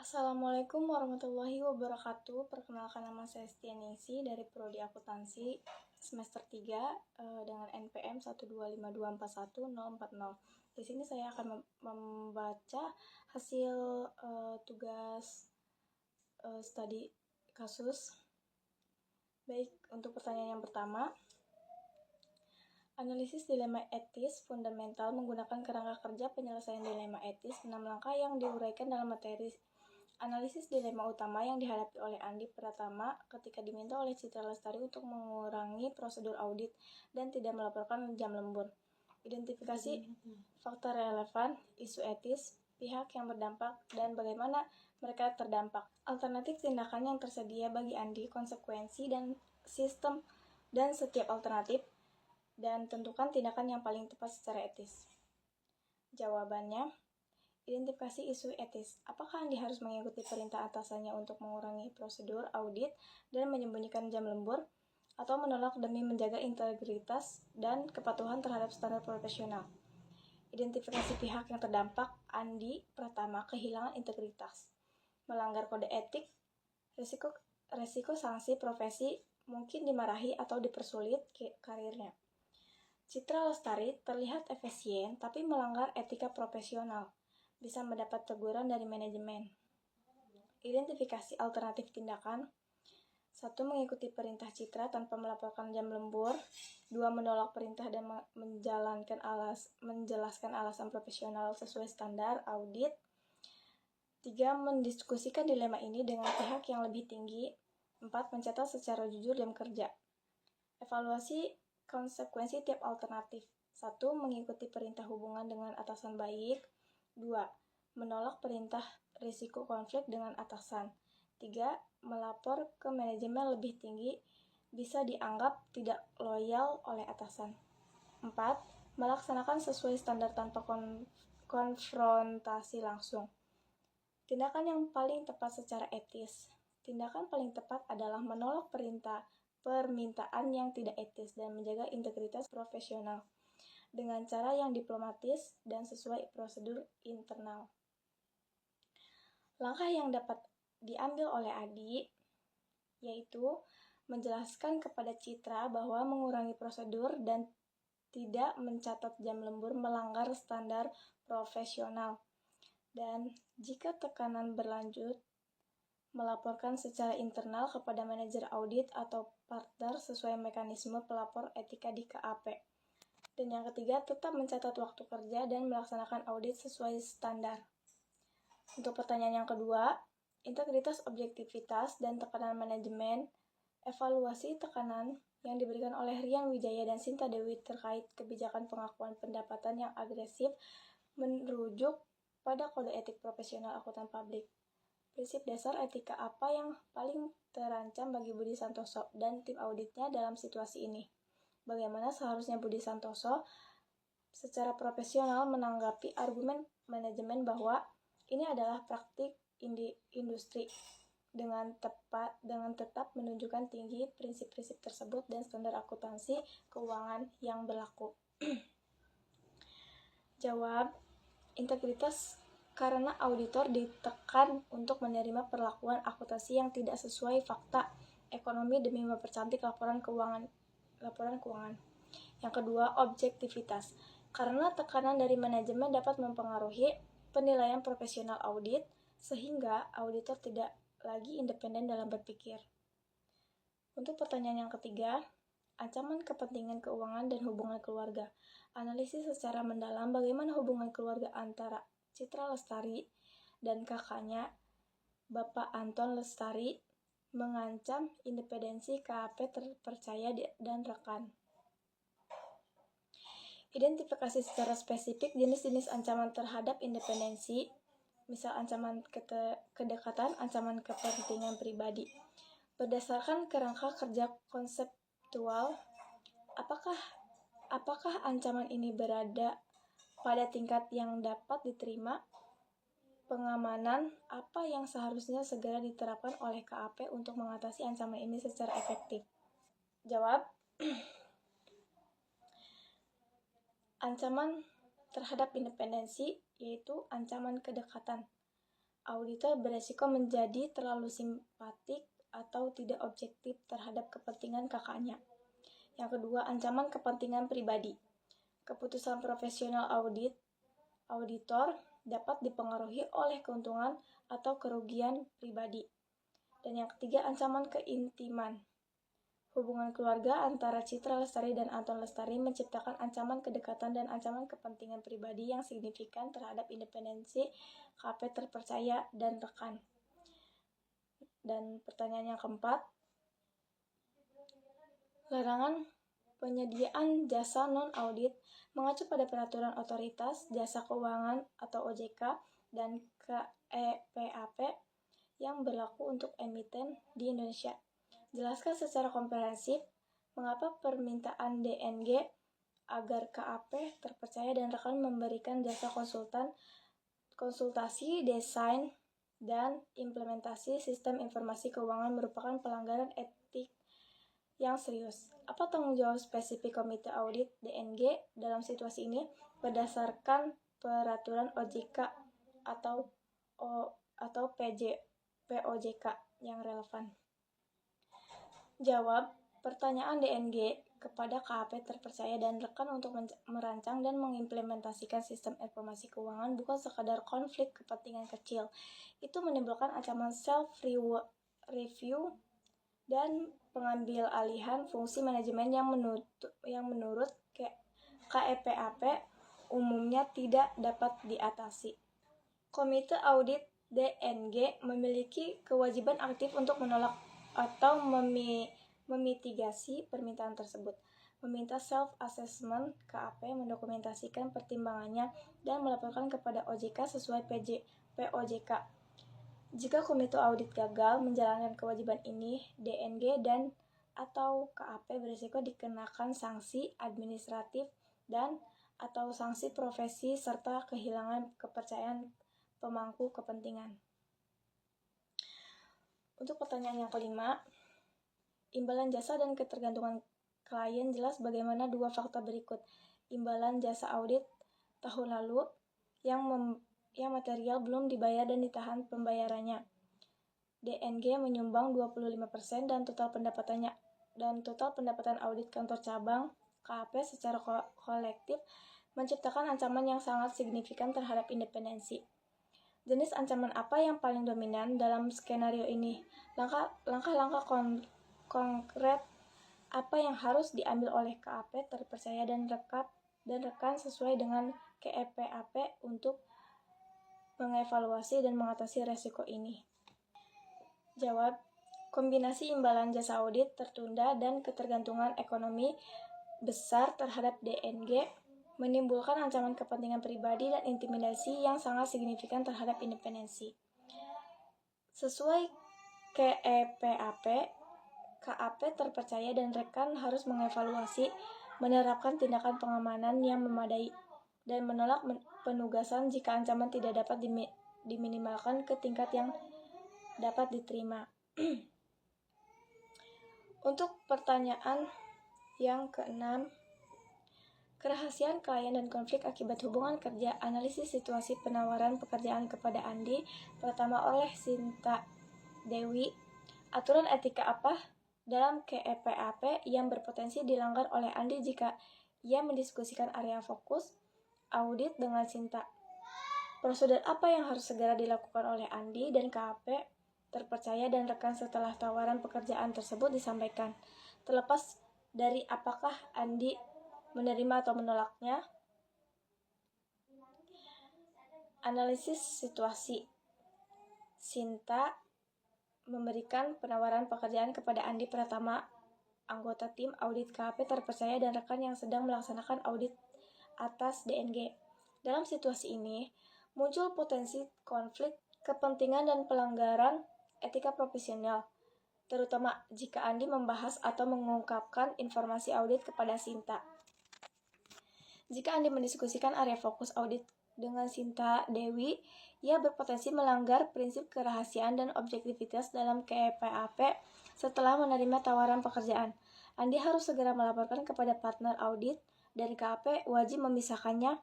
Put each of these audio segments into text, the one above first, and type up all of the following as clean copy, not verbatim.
Assalamualaikum warahmatullahi wabarakatuh. Perkenalkan, nama saya Stianingsi dari Prodi Akuntansi semester 3 dengan NPM 125241040. Di sini saya akan membaca hasil tugas studi kasus. Baik, untuk pertanyaan yang pertama, analisis dilema etis fundamental menggunakan kerangka kerja penyelesaian dilema etis 6 langkah yang diuraikan dalam materi analisis dilema utama yang dihadapi oleh Andi Pratama ketika diminta oleh Citra Lestari untuk mengurangi prosedur audit dan tidak melaporkan jam lembur. Identifikasi faktor relevan, isu etis, pihak yang berdampak, dan bagaimana mereka terdampak. Alternatif tindakan yang tersedia bagi Andi, konsekuensi dan sistem dan setiap alternatif, dan tentukan tindakan yang paling tepat secara etis. Jawabannya, identifikasi isu etis. Apakah Andi harus mengikuti perintah atasannya untuk mengurangi prosedur audit dan menyembunyikan jam lembur, atau menolak demi menjaga integritas dan kepatuhan terhadap standar profesional? Identifikasi pihak yang terdampak. Andi Pratama kehilangan integritas, melanggar kode etik, risiko sanksi profesi, mungkin dimarahi atau dipersulit karirnya. Citra Lestari terlihat efisien tapi melanggar etika profesional, bisa mendapat teguran dari manajemen. Identifikasi alternatif tindakan. 1. Mengikuti perintah Citra tanpa melaporkan jam lembur. 2. Menolak perintah dan menjelaskan alasan profesional sesuai standar audit. 3. Mendiskusikan dilema ini dengan pihak yang lebih tinggi. 4. Mencatat secara jujur jam kerja. Evaluasi konsekuensi tiap alternatif. 1. Mengikuti perintah hubungan dengan atasan baik. 2. Menolak perintah risiko konflik dengan atasan. 3. Melapor ke manajemen lebih tinggi, bisa dianggap tidak loyal oleh atasan. 4. Melaksanakan sesuai standar tanpa konfrontasi langsung. Tindakan yang paling tepat secara etis. Tindakan paling tepat adalah menolak permintaan yang tidak etis dan menjaga integritas profesional dengan cara yang diplomatis dan sesuai prosedur internal. Langkah yang dapat diambil oleh Adi yaitu menjelaskan kepada Citra bahwa mengurangi prosedur dan tidak mencatat jam lembur melanggar standar profesional, dan jika tekanan berlanjut, melaporkan secara internal kepada manajer audit atau partner sesuai mekanisme pelapor etika di KAP. Dan yang ketiga, tetap mencatat waktu kerja dan melaksanakan audit sesuai standar. Untuk pertanyaan yang kedua, integritas, objektivitas, dan tekanan manajemen. Evaluasi tekanan yang diberikan oleh Rian Wijaya dan Sinta Dewi terkait kebijakan pengakuan pendapatan yang agresif merujuk pada kode etik profesional akuntan publik. Prinsip dasar etika apa yang paling terancam bagi Budi Santoso dan tim auditnya dalam situasi ini? Bagaimana seharusnya Budi Santoso secara profesional menanggapi argumen manajemen bahwa ini adalah praktik industri dengan tetap menunjukkan tinggi prinsip-prinsip tersebut dan standar akuntansi keuangan yang berlaku? Jawab, integritas karena auditor ditekan untuk menerima perlakuan akuntansi yang tidak sesuai fakta ekonomi demi mempercantik laporan keuangan. Yang kedua, objektivitas, karena tekanan dari manajemen dapat mempengaruhi penilaian profesional audit sehingga auditor tidak lagi independen dalam berpikir. Untuk pertanyaan yang ketiga, ancaman kepentingan keuangan dan hubungan keluarga. Analisis secara mendalam bagaimana hubungan keluarga antara Citra Lestari dan kakaknya, Bapak Anton Lestari, mengancam independensi KAP terpercaya dan rekan. Identifikasi secara spesifik jenis-jenis ancaman terhadap independensi, misal ancaman kedekatan, ancaman kepentingan pribadi. Berdasarkan kerangka kerja konseptual, apakah ancaman ini berada pada tingkat yang dapat diterima? Pengamanan apa yang seharusnya segera diterapkan oleh KAP untuk mengatasi ancaman ini secara efektif? Jawab, ancaman terhadap independensi yaitu ancaman kedekatan. auditor beresiko menjadi terlalu simpatik atau tidak objektif terhadap kepentingan kakaknya. Yang kedua, ancaman kepentingan pribadi. Keputusan profesional auditor dapat dipengaruhi oleh keuntungan atau kerugian pribadi. Dan yang ketiga, ancaman keintiman. Hubungan keluarga antara Citra Lestari dan Anton Lestari menciptakan ancaman kedekatan dan ancaman kepentingan pribadi yang signifikan terhadap independensi KP terpercaya dan rekan. Dan pertanyaan yang keempat, larangan penyediaan jasa non-audit mengacu pada peraturan otoritas jasa keuangan atau OJK dan KEPAP yang berlaku untuk emiten di Indonesia. Jelaskan secara komprehensif mengapa permintaan DNG agar KAP terpercaya dan rekan memberikan jasa konsultasi, desain, dan implementasi sistem informasi keuangan merupakan pelanggaran etik yang serius. Apa tanggung jawab spesifik Komite Audit DNG dalam situasi ini berdasarkan peraturan OJK atau POJK yang relevan? Jawab pertanyaan DNG kepada KAP terpercaya dan rekan untuk merancang dan mengimplementasikan sistem informasi keuangan bukan sekadar konflik kepentingan kecil. Itu menimbulkan ancaman self-review dan pengambil alihan fungsi manajemen yang menurut KEPAP umumnya tidak dapat diatasi. Komite Audit DNG memiliki kewajiban aktif untuk menolak atau memitigasi permintaan tersebut, meminta self-assessment KAP, mendokumentasikan pertimbangannya, dan melaporkan kepada OJK sesuai POJK. Jika Komite Audit gagal menjalankan kewajiban ini, DNG dan atau KAP berisiko dikenakan sanksi administratif dan atau sanksi profesi serta kehilangan kepercayaan pemangku kepentingan. Untuk pertanyaan yang kelima, imbalan jasa dan ketergantungan klien jelas bagaimana dua fakta berikut. Imbalan jasa audit tahun lalu yang material belum dibayar dan ditahan pembayarannya. DNG menyumbang 25% dan total pendapatan audit kantor cabang KAP secara kolektif menciptakan ancaman yang sangat signifikan terhadap independensi. Jenis ancaman apa yang paling dominan dalam skenario ini? Langkah-langkah konkret apa yang harus diambil oleh KAP terpercaya dan rekan sesuai dengan KEPAP untuk mengevaluasi dan mengatasi resiko ini? Jawab, kombinasi imbalan jasa audit tertunda dan ketergantungan ekonomi besar terhadap DNG menimbulkan ancaman kepentingan pribadi dan intimidasi yang sangat signifikan terhadap independensi. Sesuai KEPAP, KAP terpercaya dan rekan harus mengevaluasi, menerapkan tindakan pengamanan yang memadai, dan menolak penugasan jika ancaman tidak dapat diminimalkan ke tingkat yang dapat diterima. Untuk pertanyaan yang keenam, kerahasiaan klien dan konflik akibat hubungan kerja, analisis situasi penawaran pekerjaan kepada Andi pertama oleh Sinta Dewi. Aturan etika apa dalam KEPAP yang berpotensi dilanggar oleh Andi jika ia mendiskusikan area fokus audit dengan Sinta? Prosedur apa yang harus segera dilakukan oleh Andi dan KAP terpercaya dan rekan setelah tawaran pekerjaan tersebut disampaikan, terlepas dari apakah Andi menerima atau menolaknya? Analisis situasi. Sinta memberikan penawaran pekerjaan kepada Andi Pratama, anggota tim audit KAP terpercaya dan rekan yang sedang melaksanakan audit atas DNG. Dalam situasi ini, muncul potensi konflik kepentingan dan pelanggaran etika profesional, terutama jika Andi membahas atau mengungkapkan informasi audit kepada Sinta. Jika Andi mendiskusikan area fokus audit dengan Sinta Dewi, ia berpotensi melanggar prinsip kerahasiaan dan objektivitas dalam KEPAP setelah menerima tawaran pekerjaan. Andi harus segera melaporkan kepada partner audit dan KAP wajib memisahkannya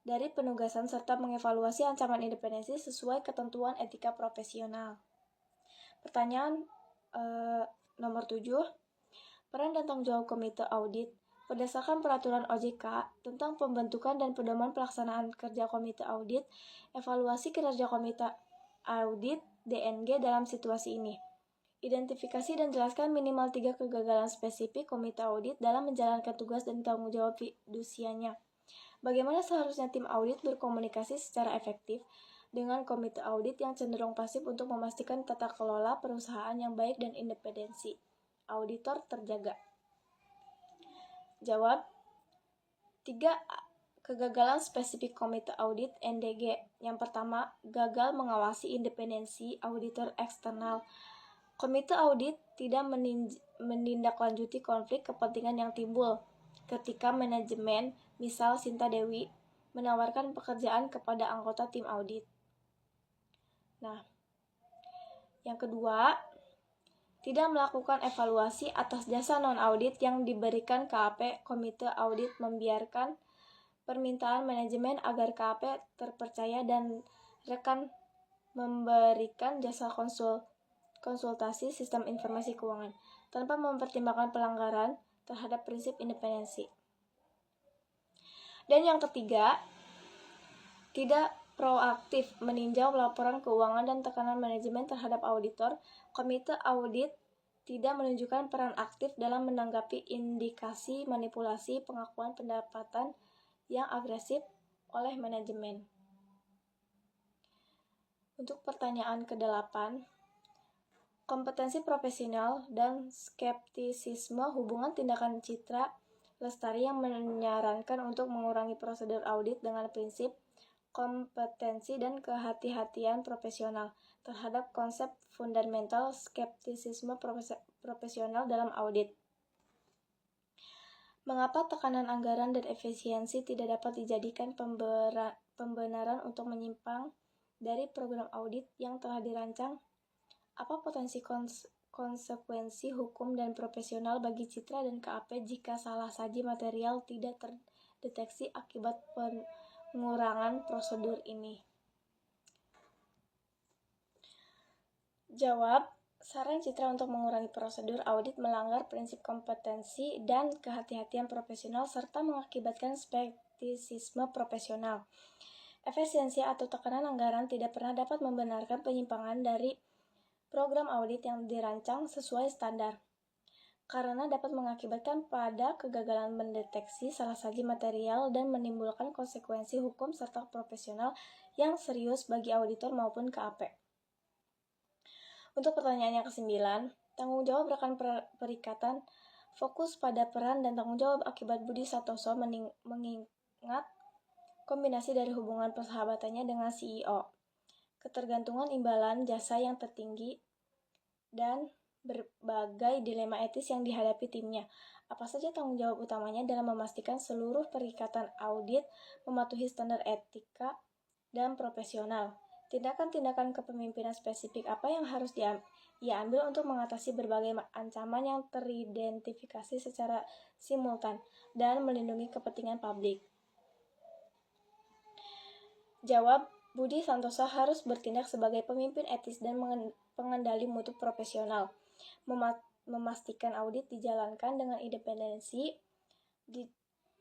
dari penugasan serta mengevaluasi ancaman independensi sesuai ketentuan etika profesional. Pertanyaan nomor 7. Peran dan tanggung jawab Komite Audit. Berdasarkan Peraturan OJK tentang pembentukan dan pedoman pelaksanaan kerja Komite Audit, evaluasi kinerja Komite Audit DNG dalam situasi ini. Identifikasi dan jelaskan minimal 3 kegagalan spesifik Komite Audit dalam menjalankan tugas dan tanggung jawab fidusianya. Bagaimana seharusnya tim audit berkomunikasi secara efektif dengan Komite Audit yang cenderung pasif untuk memastikan tata kelola perusahaan yang baik dan independensi auditor terjaga. Jawab, 3 kegagalan spesifik Komite Audit NDG. Yang pertama, gagal mengawasi independensi auditor eksternal. Komite Audit tidak menindaklanjuti konflik kepentingan yang timbul ketika manajemen, misal Sinta Dewi, menawarkan pekerjaan kepada anggota tim audit. Nah, yang kedua, tidak melakukan evaluasi atas jasa non-audit yang diberikan KAP. Komite Audit membiarkan permintaan manajemen agar KAP terpercaya dan rekan memberikan jasa konsultasi sistem informasi keuangan tanpa mempertimbangkan pelanggaran terhadap prinsip independensi. Dan yang ketiga, tidak proaktif meninjau laporan keuangan dan tekanan manajemen terhadap auditor. Komite Audit tidak menunjukkan peran aktif dalam menanggapi indikasi manipulasi pengakuan pendapatan yang agresif oleh manajemen. Untuk pertanyaan ke-8, kompetensi profesional dan skeptisisme hubungan tindakan Citra Lestari yang menyarankan untuk mengurangi prosedur audit dengan prinsip kompetensi dan kehati-hatian profesional terhadap konsep fundamental skeptisisme profesional dalam audit. Mengapa tekanan anggaran dan efisiensi tidak dapat dijadikan pembenaran untuk menyimpang dari program audit yang telah dirancang? Apa potensi konsekuensi hukum dan profesional bagi Citra dan KAP jika salah saji material tidak terdeteksi akibat pengurangan prosedur ini? Jawab, saran Citra untuk mengurangi prosedur audit melanggar prinsip kompetensi dan kehati-hatian profesional serta mengakibatkan skeptisisme profesional. Efisiensi atau tekanan anggaran tidak pernah dapat membenarkan penyimpangan dari program audit yang dirancang sesuai standar, karena dapat mengakibatkan pada kegagalan mendeteksi salah saji material dan menimbulkan konsekuensi hukum serta profesional yang serius bagi auditor maupun KAP. Untuk pertanyaan yang ke-9, tanggung jawab rekan perikatan fokus pada peran dan tanggung jawab akibat Budi Santoso mengingat kombinasi dari hubungan persahabatannya dengan CEO, ketergantungan imbalan jasa yang tertinggi, dan berbagai dilema etis yang dihadapi timnya. Apa saja tanggung jawab utamanya dalam memastikan seluruh perikatan audit mematuhi standar etika dan profesional? Tindakan-tindakan kepemimpinan spesifik apa yang harus ia ambil untuk mengatasi berbagai ancaman yang teridentifikasi secara simultan dan melindungi kepentingan publik? Jawab, Budi Santoso harus bertindak sebagai pemimpin etis dan pengendali mutu profesional, memastikan audit dijalankan dengan independensi,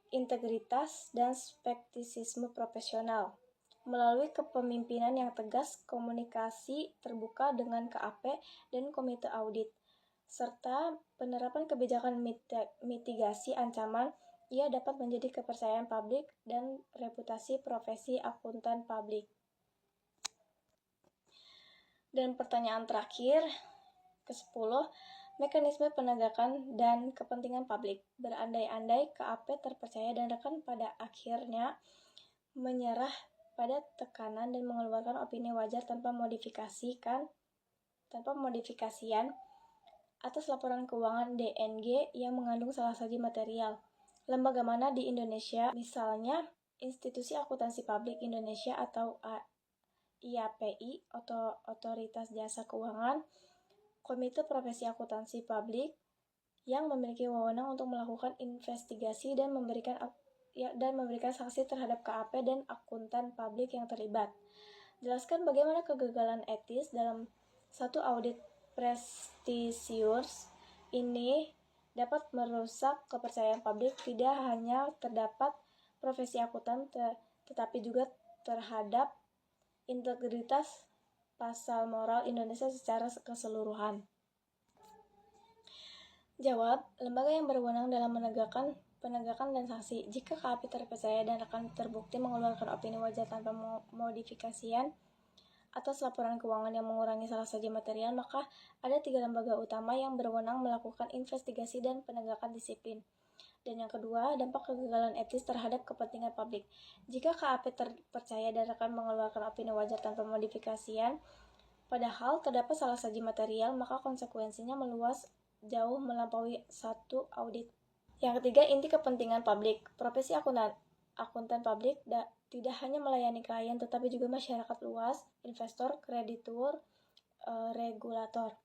integritas, dan skeptisisme profesional. Melalui kepemimpinan yang tegas, komunikasi terbuka dengan KAP dan Komite Audit, serta penerapan kebijakan mitigasi ancaman, ia dapat menjadi kepercayaan publik dan reputasi profesi akuntan publik. Dan pertanyaan terakhir, ke-10, mekanisme penegakan dan kepentingan publik. Berandai-andai KAP terpercaya dan rekan pada akhirnya menyerah pada tekanan dan mengeluarkan opini wajar tanpa modifikasian atas laporan keuangan DNG yang mengandung salah saji material. Lembaga mana di Indonesia, misalnya Institusi Akuntansi Publik Indonesia atau IAPI, Otoritas Jasa Keuangan, Komite Profesi Akuntansi Publik, yang memiliki wewenang untuk melakukan investigasi dan memberikan dan memberikan sanksi terhadap KAP dan akuntan publik yang terlibat. Jelaskan bagaimana kegagalan etis dalam satu audit prestisius ini dapat merusak kepercayaan publik tidak hanya terdapat profesi akuntan tetapi juga terhadap integritas pasar moral Indonesia secara keseluruhan. Jawab, lembaga yang berwenang dalam penegakan dan sanksi. Jika KAP terpercaya dan akan terbukti mengeluarkan opini wajar tanpa modifikasian atas laporan keuangan yang mengurangi salah satu material, maka ada 3 lembaga utama yang berwenang melakukan investigasi dan penegakan disiplin. Dan yang kedua, dampak kegagalan etis terhadap kepentingan publik. Jika KAP terpercaya dan akan mengeluarkan opini wajar tanpa modifikasian, padahal terdapat salah satu material, maka konsekuensinya meluas jauh melampaui satu audit. Yang ketiga, inti kepentingan publik. Profesi akuntan publik tidak hanya melayani klien, tetapi juga masyarakat luas, investor, kreditur, regulator.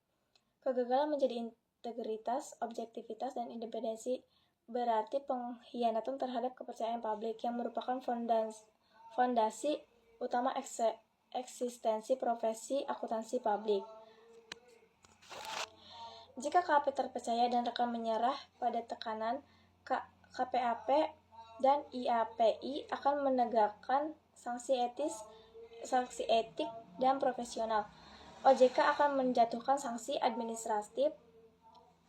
Kegagalan menjadi integritas, objektivitas, dan independensi berarti pengkhianatan terhadap kepercayaan publik yang merupakan fondasi utama eksistensi profesi akuntansi publik. Jika KAP terpercaya dan rekan menyerah pada tekanan, KPAP dan IAPI akan menegakkan sanksi etik dan profesional. OJK akan menjatuhkan sanksi administratif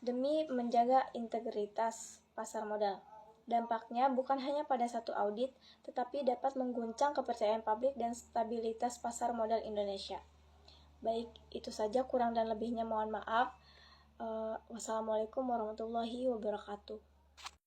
demi menjaga integritas pasar modal. Dampaknya bukan hanya pada satu audit, tetapi dapat mengguncang kepercayaan publik dan stabilitas pasar modal Indonesia. Baik, itu saja, kurang dan lebihnya mohon maaf. Wassalamualaikum warahmatullahi wabarakatuh.